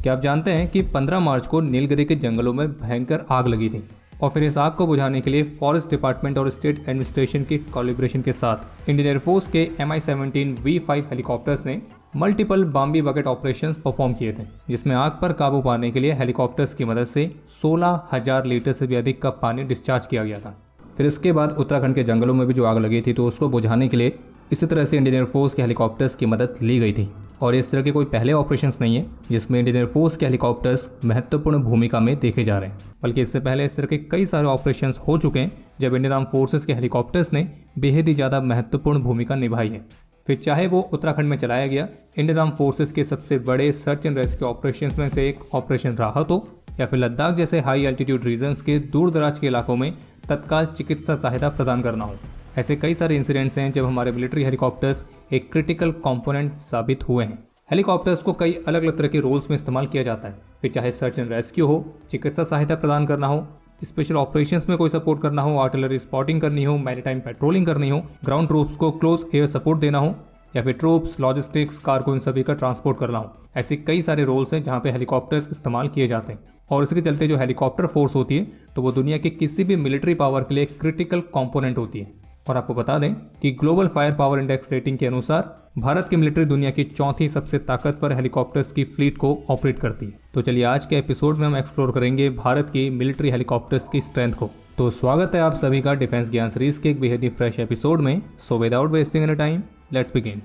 क्या आप जानते हैं कि 15 मार्च को नीलगिरी के जंगलों में भयंकर आग लगी थी और फिर इस आग को बुझाने के लिए फॉरेस्ट डिपार्टमेंट और स्टेट एडमिनिस्ट्रेशन के कोलैबोरेशन के साथ इंडियन एयरफोर्स के MI-17 V5 हेलीकॉप्टर्स ने मल्टीपल बॉम्बी बकेट ऑपरेशंस परफॉर्म किए थे, जिसमें आग पर काबू पाने के लिए हेलीकॉप्टर्स की मदद से 16,000 लीटर से भी अधिक का पानी डिस्चार्ज किया गया था। फिर इसके बाद उत्तराखंड के जंगलों में भी जो आग लगी थी तो उसको बुझाने के लिए इसी तरह से इंडियन एयरफोर्स के हेलीकॉप्टर्स की मदद ली गई थी। और इस तरह के कोई पहले ऑपरेशंस नहीं है जिसमें इंडियन एयरफोर्स के हेलीकॉप्टर्स महत्वपूर्ण भूमिका में देखे जा रहे हैं, बल्कि इससे पहले इस तरह के कई सारे ऑपरेशंस हो चुके हैं जब इंडियन आर्म फोर्सेस के हेलीकॉप्टर्स ने बेहद ही ज़्यादा महत्वपूर्ण भूमिका निभाई है। फिर चाहे वो उत्तराखंड में चलाया गया इंडियन आर्म फोर्सेस के सबसे बड़े सर्च एंड रेस्क्यू ऑपरेशंस में से एक ऑपरेशन राहत हो, या फिर लद्दाख जैसे हाई एल्टीट्यूड रीजन्स के दूर दराज के इलाकों में तत्काल चिकित्सा सहायता प्रदान करना हो। ऐसे कई सारे इंसिडेंट्स हैं जब हमारे मिलिट्री हेलीकॉप्टर्स एक क्रिटिकल कंपोनेंट साबित हुए हैं। हेलीकॉप्टर्स को कई अलग अलग तरह के रोल्स में इस्तेमाल किया जाता है, फिर चाहे सर्च एंड रेस्क्यू हो, चिकित्सा सहायता प्रदान करना हो, स्पेशल ऑपरेशंस में कोई सपोर्ट करना हो, आर्टिलरी स्पॉटिंग करनी हो, मैरीटाइम पेट्रोलिंग करनी हो, ग्राउंड ट्रूप्स को क्लोज एयर सपोर्ट देना हो, या फिर ट्रूप्स, लॉजिस्टिक्स, कार्गो इन सभी का ट्रांसपोर्ट करना हो। ऐसे कई सारे रोल्स हैं जहाँ पे हेलीकॉप्टर्स इस्तेमाल किए जाते हैं और इसके चलते जो हेलीकॉप्टर फोर्स होती है तो वो दुनिया के किसी भी मिलिट्री पावर के लिए क्रिटिकल कंपोनेंट होती है। और आपको बता दें कि global fire power index rating के अनुसार भारत की मिलिट्री दुनिया की चौथी सबसे ताकतवर हेलीकॉप्टर्स की फ्लीट को ऑपरेट करती है। तो चलिए आज के एपिसोड में हम एक्सप्लोर करेंगे भारत की मिलिट्री हेलीकॉप्टर्स की स्ट्रेंथ को। तो स्वागत है आप सभी का डिफेंस ज्ञान सीरीज के एक बेहद ही फ्रेश एपिसोड में। So without wasting any time let's begin.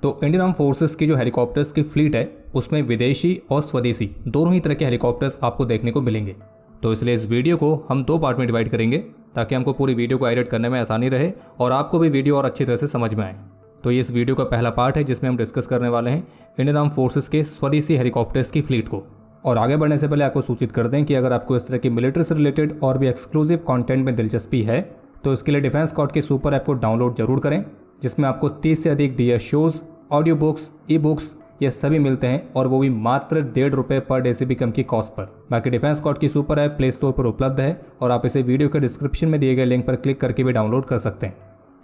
तो इंडियन आर्म फोर्सेस की जो हेलीकॉप्टर्स की फ्लीट है उसमें विदेशी और स्वदेशी दोनों ही तरह के हेलीकॉप्टर्स आपको देखने को मिलेंगे। तो इसलिए इस वीडियो को हम दो पार्ट में डिवाइड करेंगे ताकि हमको पूरी वीडियो को एडिट करने में आसानी रहे और आपको भी वीडियो और अच्छी तरह से समझ में आए। तो ये इस वीडियो का पहला पार्ट है जिसमें हम डिस्कस करने वाले हैं इंडियन आर्म फोर्सेस के स्वदेशी हेलीकॉप्टर्स की फ्लीट को। और आगे बढ़ने से पहले आपको सूचित कर दें कि अगर आपको इस तरह की मिलिट्री से रिलेटेड और भी एक्सक्लूसिव कंटेंट में दिलचस्पी है तो इसके लिए डिफेंस स्कॉट की सुपर ऐप को डाउनलोड जरूर करें, जिसमें आपको 30 से अधिक DS shows, audio books, e books ये सभी मिलते हैं और वो भी मात्र ₹1.5 पर डे से भी कम की कॉस्ट पर। बाकी डिफेंस स्कॉट की सुपर ऐप प्ले स्टोर पर उपलब्ध है और आप इसे वीडियो के डिस्क्रिप्शन में दिए गए लिंक पर क्लिक करके भी डाउनलोड कर सकते हैं।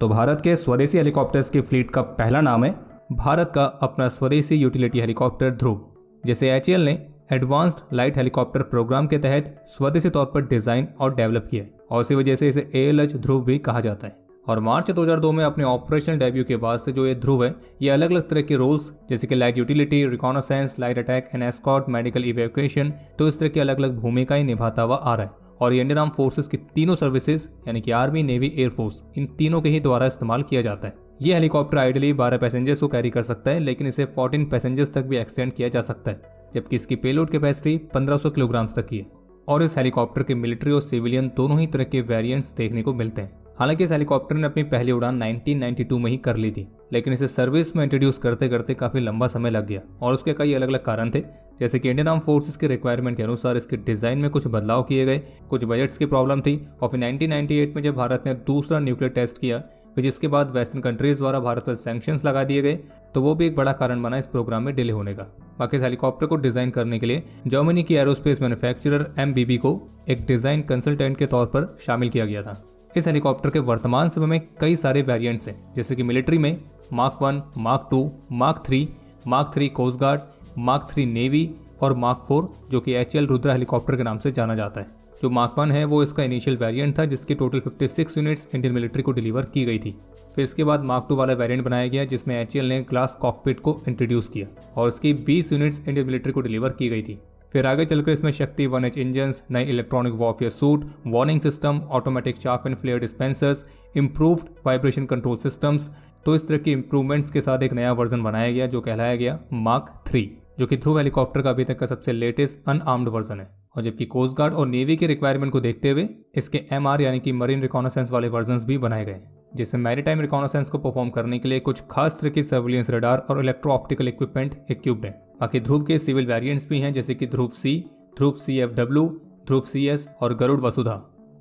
तो भारत के स्वदेशी हेलीकॉप्टर्स की फ्लीट का पहला नाम है भारत का अपना स्वदेशी यूटिलिटी हेलीकॉप्टर ध्रुव, जिसे HAL ने एडवांस्ड लाइट हेलीकॉप्टर प्रोग्राम के तहत स्वदेशी तौर पर डिजाइन और डेवलप किया है और इसी वजह से इसे ALH ध्रुव भी कहा जाता है। और मार्च 2002 में अपने ऑपरेशनल डेब्यू के बाद से जो ये ध्रुव है ये अलग अलग तरह के रोल्स जैसे कि light utility, reconnaissance, light attack and escort, medical evacuation, तो इस तरह की अलग अलग भूमिकाएं निभाता हुआ आ रहा है। और ये इंडियन आर्म फोर्सेस की तीनों सर्विसेज यानी कि आर्मी, नेवी, एयरफोर्स, इन तीनों के ही द्वारा इस्तेमाल किया जाता है। ये हेलीकॉप्टर आइडियली 12 पैसेंजर्स को कैरी कर सकता है, लेकिन इसे 14 पैसेंजर्स तक भी एक्सटेंड किया जा सकता है, जबकि इसकी पेलोड कैपेसिटी 1500 किलोग्राम तक की है। और इस हेलीकॉप्टर के मिलिट्री और सिविलियन दोनों ही तरह के वेरिएंट्स देखने को मिलते हैं। हालांकि इस हेलीकॉप्टर ने अपनी पहली उड़ान 1992 में ही कर ली थी, लेकिन इसे सर्विस में इंट्रोड्यूस करते करते काफी लंबा समय लग गया और उसके कई अलग अलग कारण थे, जैसे कि इंडियन आर्म फोर्सेस के रिक्वायरमेंट के अनुसार इसके डिजाइन में कुछ बदलाव किए गए, कुछ बजट्स की प्रॉब्लम थी और फिर 1998 में जब भारत ने दूसरा न्यूक्लियर टेस्ट किया, फिर जिसके बाद वेस्टर्न कंट्रीज द्वारा भारत पर सैंक्शंस लगा दिए गए, तो वो भी एक बड़ा कारण बना इस प्रोग्राम में डिले होने का। बाकी इस हेलीकॉप्टर को डिजाइन करने के लिए जर्मनी की एरोस्पेस मैन्युफैक्चरर MBB को एक डिजाइन कंसल्टेंट के तौर पर शामिल किया गया था। इस हेलीकॉप्टर के वर्तमान समय में कई सारे वेरिएंट्स हैं, जैसे कि मिलिट्री में Mark 1, Mark 2, Mark 3 coast guard, Mark 3 navy और Mark 4 जो कि HAL रुद्रा हेलीकॉप्टर के नाम से जाना जाता है। जो Mark 1 है वो इसका इनिशियल वेरिएंट था जिसकी टोटल 56 यूनिट्स इंडियन मिलिट्री को डिलीवर की गई थी। फिर इसके बाद Mark 2 वाला वेरिएंट बनाया गया जिसमें HAL ने ग्लास कॉकपिट को इंट्रोड्यूस किया और इसकी 20 यूनिट्स इंडियन मिलिट्री को डिलीवर की गई थी। फिर आगे चलकर इसमें शक्ति 1H इंजन्स, नए electronic warfare suite, warning system, automatic chaff and flare dispensers, improved vibration control systems, तो इस तरह की इंप्रूवमेंट्स के साथ एक नया वर्जन बनाया गया जो कहलाया गया Mark 3, जो कि ध्रुव हेलीकॉप्टर का अभी तक का सबसे लेटेस्ट अनआर्म्ड वर्जन है। और जबकि कोस्ट गार्ड और नेवी के रिक्वायरमेंट को देखते हुए इसके MR यानी कि मरीन रिकॉनेसेंस वाले वर्जन्स भी बनाए गए, जिसमें मैरीटाइम रिकॉनेसेंस को परफॉर्म करने के लिए कुछ खास तरह की सर्विलियंस रडार और इलेक्ट्रो ऑप्टिकल इक्विपमेंट इक्विप्ड है। बाकी ध्रुव के सिविल वेरिएंट्स भी हैं जैसे कि ध्रुव C, ध्रुव CFW, ध्रुव CS और गरुड़ वसुधा।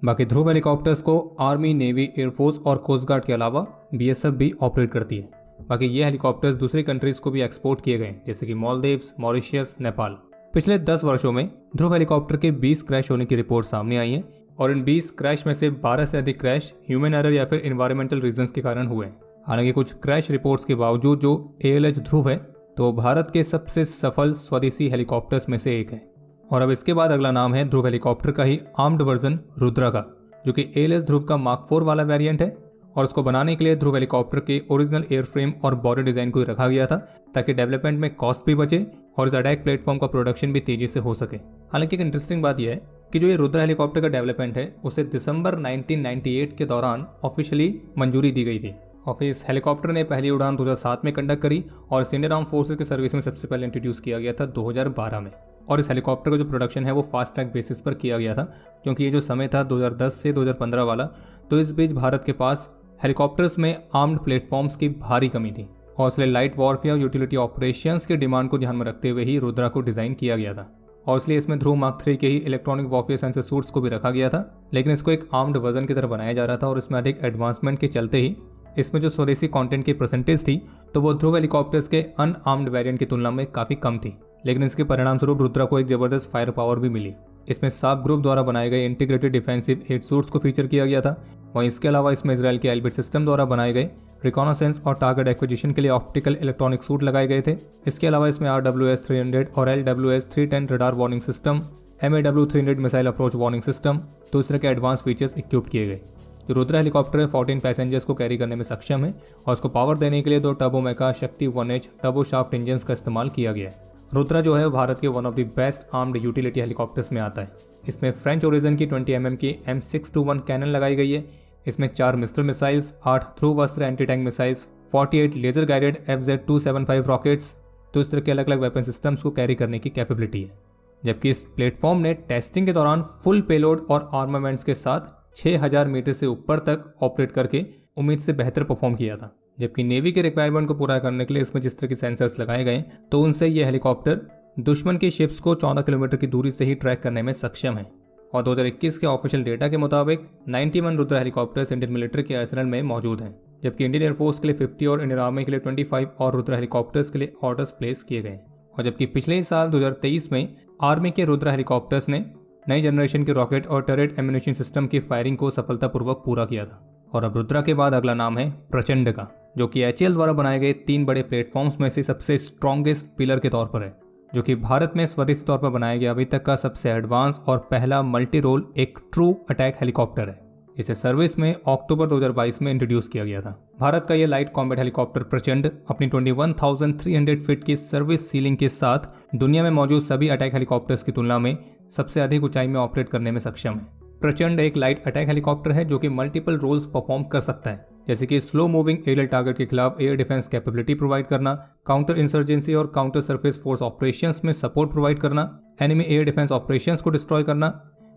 बाकी ध्रुव हेलीकॉप्टर्स को आर्मी, नेवी, एयरफोर्स और कोस्ट गार्ड के अलावा BSF भी ऑपरेट करती है। बाकी ये हेलीकॉप्टर्स दूसरी कंट्रीज को भी एक्सपोर्ट किए गए जैसे कि मालदीव्स, मॉरिशियस, नेपाल। पिछले 10 वर्षों में ध्रुव हेलीकॉप्टर के 20 क्रैश होने की रिपोर्ट सामने आई है, और इन 20 क्रैश में से 12 से अधिक क्रैश ह्यूमन एरर या फिर इन्वायरमेंटल रीजंस के कारण हुए। हालांकि कुछ क्रैश रिपोर्ट्स के बावजूद जो ALH ध्रुव है तो भारत के सबसे सफल स्वदेशी हेलीकॉप्टर्स में से एक है। और अब इसके बाद अगला नाम है ध्रुव हेलीकॉप्टर का ही आर्म्ड वर्जन रुद्रा का, जो कि ALH ध्रुव का Mark 4 वाला वेरिएंट है। और उसको बनाने के लिए ध्रुव हेलीकॉप्टर के ओरिजिनल एयरफ्रेम और बॉडी डिजाइन को ही रखा गया था ताकि डेवलपमेंट में कॉस्ट भी बचे और इस अटैक प्लेटफॉर्म का प्रोडक्शन भी तेजी से हो सके। हालांकि एक इंटरेस्टिंग बात यह है कि जो ये रुद्रा हेलीकॉप्टर का डेवलपमेंट है उसे दिसंबर 1998 के दौरान ऑफिशियली मंजूरी दी गई थी। और फिर इस हेलीकॉप्टर ने पहली उड़ान 2007 में कंडक्ट करी और इस इंडियन आर्म फोर्सेस के सर्विस में सबसे पहले इंट्रोड्यूस किया गया था 2012 में। और इस हेलीकॉप्टर का जो प्रोडक्शन है वो फास्ट ट्रैक बेसिस पर किया गया था, क्योंकि ये जो समय था 2010 से 2015 वाला, तो इस बीच भारत के पास हेलीकॉप्टर्स में आर्म्ड प्लेटफॉर्म्स की भारी कमी थी और इसलिए लाइट वॉरफेयर यूटिलिटी ऑपरेशंस की डिमांड को ध्यान में रखते हुए ही रुद्रा को डिजाइन किया गया था। और इसलिए इसमें ध्रुव Mark 3 के ही इलेक्ट्रॉनिक वॉरफेयर सेंसर सूट्स को भी रखा गया था, लेकिन इसको एक आर्म्ड वर्जन की तरह बनाया जा रहा था और इसमें अधिक एडवांसमेंट के चलते ही इसमें जो स्वदेशी कंटेंट की परसेंटेज थी तो वो ध्रुव हेलीकॉप्टर्स के अनआर्म्ड वेरिएंट की तुलना में काफ़ी कम थी। लेकिन इसके परिणाम स्वरूप रुद्रा को एक जबरदस्त फायर पावर भी मिली। इसमें साब ग्रुप द्वारा बनाए गए इंटीग्रेटेड डिफेंसिव हेड सूट्स को फीचर किया गया था। वहीं इसके अलावा इसमें इजराइल के एल्बिट सिस्टम द्वारा बनाए गए रिकॉनेसेंस और टारगेट एक्विजिशन के लिए ऑप्टिकल इलेक्ट्रॉनिक सूट लगाए गए थे। इसके अलावा इसमें RWS 300 और LWS 310 radar warning system, MAW 300 missile approach warning system, तो इस तरह के एडवांस फीचर्स इक्विप किए गए। जो रुद्रा हेलीकॉप्टर 14 पैसेंजर्स को कैरी करने में सक्षम है और उसको पावर देने के लिए 2 टर्बोमेका शक्ति 1H टर्बो शाफ्ट इंजन का इस्तेमाल किया गया है। रुद्रा जो है भारत के one of the best armed utility helicopters में आता है। इसमें फ्रेंच ओरिजिन की 20 mm की M621 कैनन लगाई गई है। इसमें 4 mistral missiles, 8 Dhruvastra anti tank missiles, 48 laser guided FZ-275 rockets, तो इस तरह के अलग अलग वेपन सिस्टम्स को कैरी करने की कैपेबिलिटी है। जबकि इस प्लेटफॉर्म ने टेस्टिंग के दौरान फुल पेलोड और आर्मामेंट्स के साथ 6000 मीटर से ऊपर तक ऑपरेट करके उम्मीद से बेहतर परफॉर्म किया था। जबकि नेवी के रिक्वायरमेंट को पूरा करने के लिए इसमें जिस तरह के सेंसर्स लगाए गए तो उनसे यह हेलीकॉप्टर दुश्मन की शिप्स को 14 किलोमीटर की दूरी से ही ट्रैक करने में सक्षम है। और 2021 के ऑफिशियल डेटा के मुताबिक 91 रुद्रा हेलीकॉप्टर्स इंडियन मिलिट्री के आर्सेनल में मौजूद हैं, जबकि इंडियन एयरफोर्स के लिए 50 और इंडियन आर्मी के लिए 25 और रुद्रा हेलीकॉप्टर्स के लिए ऑर्डर्स प्लेस किए गए। और जबकि पिछले साल 2023 में आर्मी के रुद्रा हेलीकॉप्टर्स ने नई जनरेशन के रॉकेट और टरेट एम्यूनिशन सिस्टम की फायरिंग को सफलतापूर्वक पूरा किया था। और अब रुद्रा के बाद अगला नाम है प्रचंड का, जो कि HAL द्वारा बनाए गए 3 बड़े प्लेटफॉर्म्स में से सबसे स्ट्रॉन्गेस्ट पिलर के तौर पर है, जो कि भारत में स्वदेशी तौर पर बनाया गया अभी तक का सबसे एडवांस और पहला मल्टी रोल एक ट्रू अटैक हेलीकॉप्टर है। इसे सर्विस में अक्टूबर 2022 में इंट्रोड्यूस किया गया था। भारत का यह लाइट कॉम्बैट हेलीकॉप्टर प्रचंड अपनी 21,300 फीट की सर्विस सीलिंग के साथ दुनिया में मौजूद सभी अटैक हेलीकॉप्टर्स की तुलना में सबसे अधिक ऊंचाई में ऑपरेट करने में सक्षम है। प्रचंड एक लाइट अटैक हेलीकॉप्टर है जो कि मल्टीपल रोल्स परफॉर्म कर सकता है, जैसे कि स्लो मूविंग एरियल टारगेट के खिलाफ एयर डिफेंस कैपेबिलिटी प्रोवाइड करना, काउंटर इंसर्जेंसी और काउंटर सरफेस फोर्स ऑपरेशंस में सपोर्ट प्रोवाइड करना, एनिमी एयर डिफेंस ऑपरेशंस को डिस्ट्रॉय करना।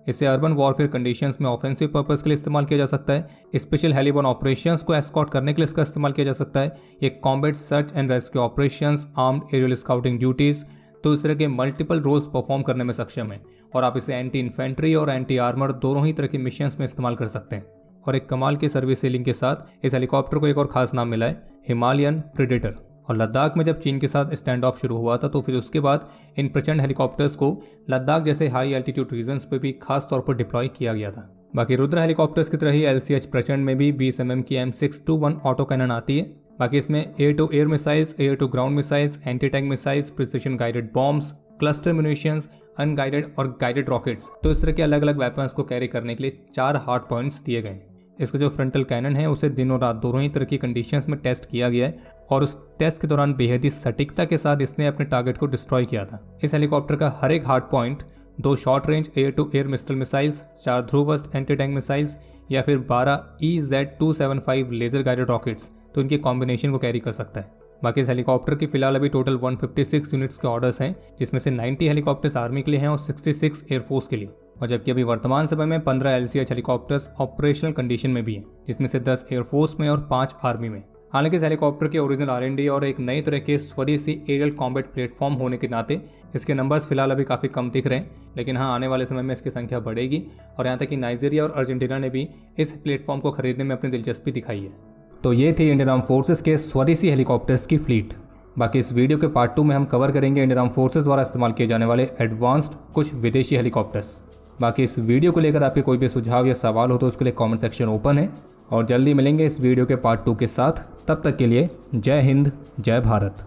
इसे अर्बन वॉरफेयर कंडीशंस में ऑफेंसिव पर्पस के लिए इस्तेमाल किया जा सकता है। स्पेशल हेलीबॉर्न ऑपरेशंस को एस्कॉर्ट करने के लिए इसका इस्तेमाल किया जा सकता है। ये combat search and rescue operations, armed aerial scouting duties, तो इस तरह के मल्टीपल रोल्स परफॉर्म करने में सक्षम है। और आप इसे एंटी इन्फेंट्री और एंटी आर्मर दोनों ही तरह के मिशंस में इस्तेमाल कर सकते हैं। और एक कमाल के सर्विस सीलिंग के साथ इस हेलीकॉप्टर को एक और खास नाम मिला है, हिमालयन प्रेडेटर। और लद्दाख में जब चीन के साथ स्टैंड ऑफ शुरू हुआ था तो फिर उसके बाद इन प्रचंड हेलीकॉप्टर्स को लद्दाख जैसे हाई एल्टीट्यूड रीजन्स पे भी खास तौर पर डिप्लॉय किया गया था। बाकी रुद्रा हेलीकॉप्टर्स की तरह ही LCH प्रचंड में भी 20 mm की M621 ऑटो कैनन आती है। बाकी इसमें air to air missiles, air to ground missiles, anti tank missiles, precision guided bombs, cluster munitions, unguided और गाइडेड रॉकेट्स, तो इस तरह के अलग अलग वेपन्स को कैरी करने के लिए 4 हार्ड पॉइंट्स दिए गए। इसका जो फ्रंटल कैनन है उसे दिन और रात दोनों ही तरह की कंडीशंस में टेस्ट किया गया है और उस टेस्ट के दौरान बेहद ही सटीकता के साथ इसने अपने टारगेट को डिस्ट्रॉय किया था। इस हेलीकॉप्टर का हर एक hardpoint 2 short range air to air Mistral missiles, 4 Dhruvastra anti tank missiles या फिर 12 EZ-275 लेजर गाइडेड रॉकेट्स, तो इनके कॉम्बिनेशन को कैरी कर सकता है। बाकी इस हेलीकॉप्टर की फिलहाल अभी टोटल 156 यूनिट्स के ऑर्डर्स हैं, जिसमें से 90 हेलीकॉप्टर्स आर्मी के लिए हैं और 66 एयरफोर्स के लिए। और जबकि अभी वर्तमान समय में 15 LCH हेलीकॉप्टर्स ऑपरेशनल कंडीशन में भी हैं, जिसमें से 10 एयरफोर्स में और 5 आर्मी में। हालांकि इस हेलीकॉप्टर के ओरिजिनल R&D और एक नई तरह के स्वदेशी एरियल कॉम्बैट प्लेटफॉर्म होने के नाते इसके नंबर्स फिलहाल अभी काफ़ी कम दिख रहे हैं, लेकिन हाँ, आने वाले समय में इसकी संख्या बढ़ेगी। और यहाँ तक कि नाइजीरिया और अर्जेंटीना ने भी इस प्लेटफॉर्म को खरीदने में अपनी दिलचस्पी दिखाई है। तो ये थी इंडियन आर्म फोर्सेस के स्वदेशी हेलीकॉप्टर्स की फ्लीट। बाकी इस वीडियो के पार्ट 2 में हम कवर करेंगे इंडियन आर्म फोर्सेस द्वारा इस्तेमाल किए जाने वाले एडवांस्ड कुछ विदेशी हेलीकॉप्टर्स। बाकी इस वीडियो को लेकर आपके कोई भी सुझाव या सवाल हो तो उसके लिए कमेंट सेक्शन ओपन है, और जल्दी मिलेंगे इस वीडियो के पार्ट 2 के साथ। तब तक के लिए जय हिंद, जय भारत।